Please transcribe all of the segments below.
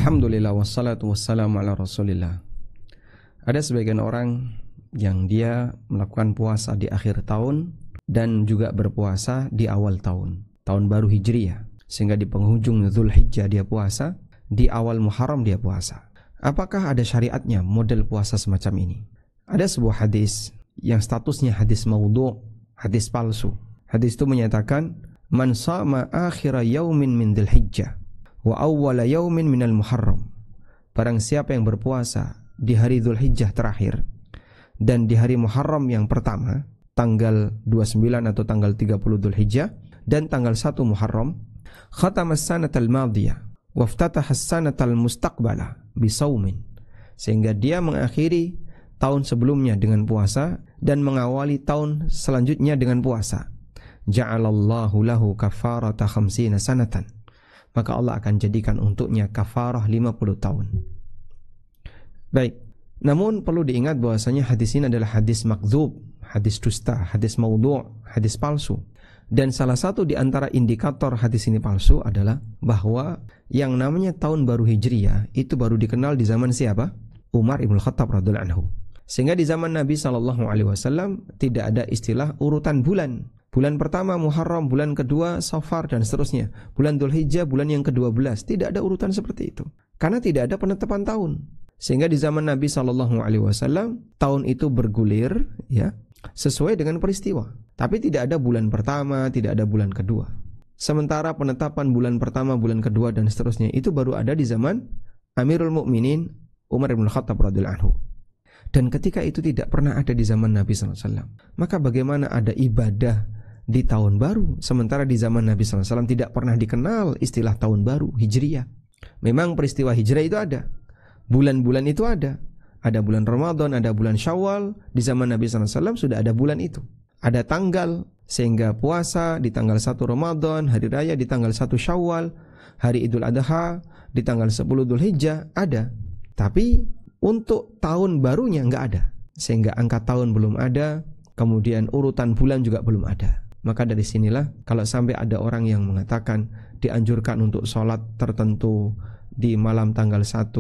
Alhamdulillah wassalatu wassalamu ala rasulillah. Ada sebagian orang yang dia melakukan puasa di akhir tahun dan juga berpuasa di awal tahun baru Hijriyah, sehingga di penghujung Dzulhijjah dia puasa, di awal Muharram dia puasa. Apakah ada syariatnya model puasa semacam ini? Ada sebuah hadis yang statusnya hadis maudhu', hadis palsu. Hadis itu menyatakan, man shama akhira yaumin min Dzulhijjah wa awwala yaumin minal Muharram. Barang siapa yang berpuasa di hari Dzulhijjah terakhir dan di hari Muharram yang pertama, tanggal 29 atau tanggal 30 Dzulhijjah dan tanggal 1 Muharram, khatama as-sanatal madiyah wa iftataha as-sanatal mustaqbalah bisaumin. Sehingga dia mengakhiri tahun sebelumnya dengan puasa dan mengawali tahun selanjutnya dengan puasa. Ja'alallahu lahu kafarata khamsina sanatan. Maka Allah akan jadikan untuknya kafarah 50 tahun. Baik, namun perlu diingat bahwasanya hadis ini adalah hadis makdzub, hadis dusta, hadis maudhu', hadis palsu. Dan salah satu di antara indikator hadis ini palsu adalah bahwa yang namanya tahun baru Hijriyah itu baru dikenal di zaman siapa? Umar ibn Khattab radhiyallahu anhu. Sehingga di zaman Nabi SAW tidak ada istilah urutan bulan. Bulan pertama Muharram, bulan kedua Safar, dan seterusnya. Bulan Dzulhijjah, bulan yang ke-12. Tidak ada urutan seperti itu. Karena tidak ada penetapan tahun. Sehingga di zaman Nabi SAW, tahun itu bergulir ya sesuai dengan peristiwa. Tapi tidak ada bulan pertama, tidak ada bulan kedua. Sementara penetapan bulan pertama, bulan kedua, dan seterusnya itu baru ada di zaman Amirul Mukminin Umar bin Khattab radhiyallahu anhu. Dan ketika itu tidak pernah ada di zaman Nabi SAW. Maka bagaimana ada ibadah di tahun baru, sementara di zaman Nabi SAW tidak pernah dikenal istilah tahun baru Hijriyah. Memang peristiwa hijrah itu ada, bulan-bulan itu ada bulan Ramadan, ada bulan Syawal. Di zaman Nabi SAW sudah ada bulan itu, ada tanggal, sehingga puasa di tanggal 1 Ramadan, hari raya di tanggal 1 Syawal, hari Idul Adha di tanggal 10 Dzulhijjah ada. Tapi untuk tahun barunya enggak ada, sehingga angka tahun belum ada, kemudian urutan bulan juga belum ada. Maka dari sinilah kalau sampai ada orang yang mengatakan dianjurkan untuk sholat tertentu di malam tanggal 1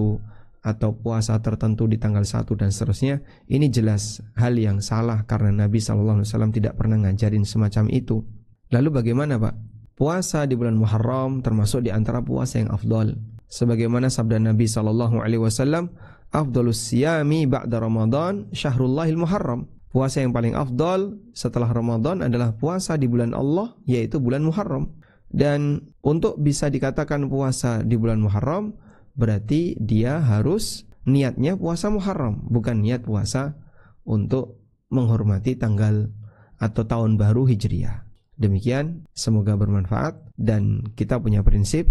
atau puasa tertentu di tanggal 1 dan seterusnya, ini jelas hal yang salah karena Nabi SAW tidak pernah ngajarin semacam itu. Lalu bagaimana Pak? Puasa di bulan Muharram termasuk di antara puasa yang afdal. Sebagaimana sabda Nabi SAW, afdalus siyami ba'da Ramadan syahrullahil Muharram. Puasa yang paling afdal setelah Ramadan adalah puasa di bulan Allah, yaitu bulan Muharram. Dan untuk bisa dikatakan puasa di bulan Muharram, berarti dia harus niatnya puasa Muharram, bukan niat puasa untuk menghormati tanggal atau tahun baru Hijriyah. Demikian, semoga bermanfaat, dan kita punya prinsip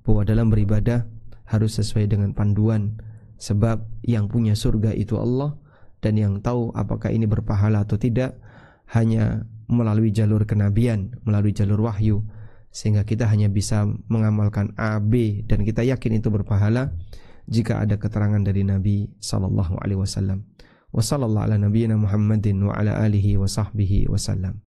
bahwa dalam beribadah harus sesuai dengan panduan, sebab yang punya surga itu Allah, dan yang tahu apakah ini berpahala atau tidak hanya melalui jalur kenabian, melalui jalur wahyu, sehingga kita hanya bisa mengamalkan A, B, dan kita yakin itu berpahala jika ada keterangan dari Nabi SAW. Wa sallallahu ala nabiyyina Muhammadin wa ala alihi wa sahbihi wasallam.